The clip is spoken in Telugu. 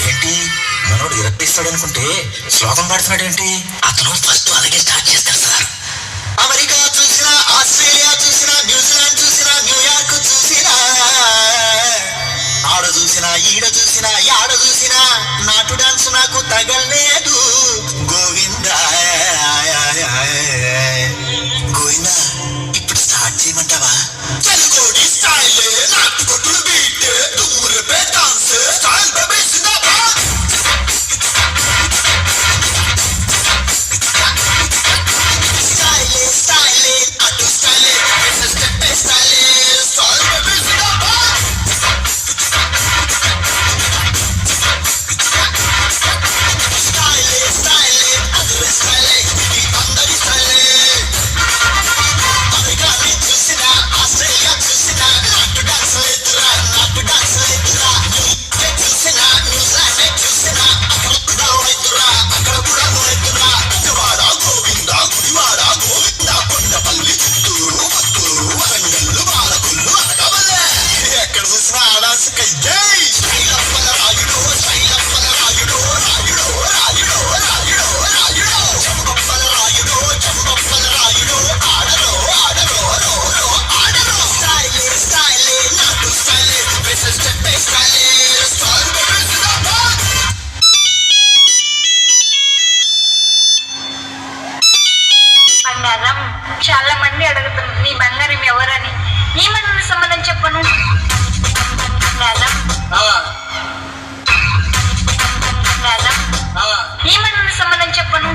ఏంటి మనోడు ఇరప్పిస్తాడు అనుకుంటే శ్లోకం పాడుతున్నాడు ఏంటి? అతను ఫస్ట్ అలాగే స్టార్ట్ చేస్తాడు సార్. అమెరికా చూసినా, ఆస్ట్రేలియా చూసినా, న్యూజిలాండ్ చూసినా, న్యూయార్క్ చూసినా, ఆడ చూసినా, ఈడ చూసినా, యాడ చూసినా నాటు డాన్స్ నాకు తగలేదు. గోవిందా గోవిందా, ఇప్పుడు స్టార్ట్ చేయమంటావా? తెలుగోడి స్టైల్ నాటు కొట్టుడు బీట్ తుమ్మురు పే డాన్స్ స్టైల్ బేబీ జిందాబాద్. స్టైల్ స్టైల్ నాటు style step style style baby జిందాబాద్. స్టైల్ స్టైల్ అది స్టైల్ ఈ అందరి స్టైల్. అమెరికా చూసినా, ఆస్ట్రేలియా చూసినా నాటు డాన్స్ ఎదురా, నాటు డాన్స్ ఎదురా. చూసినా, న్యూజిలాండ్ చూసినా అక్కడ కూడా ఎదురా, అక్కడ కూడా ఎదురా. విజయవాడ గోవిందా, గుడివాడ గోవిందా, కొండపల్లి, చిత్తూరు, మత్తూరు, వరంగల్లు, బాలకుల్లు, అనకాపల్లి. ఎక్కడ చూసినా ఆ డాన్స్ జై. శైలప్పల రాయుడు, శైలప్పల రాయుడు, రాయుడు రాయుడు రాయుడు రాయుడు. చెంపప్పల రాయుడు, చెంపప్పల రాయుడు, ఆడరో ఆడరో రో రో ఆడరో. స్టైల్ స్టైల్ నాటు style step style style baby జిందాబాద్. బంగారం చాలా మంది అడుగుతున్నారు నీ బంగారం ఎవరని. నీ మన సంబంధం చెప్పను. బంగారం బంగారం నీ మన సంబంధం చెప్పను.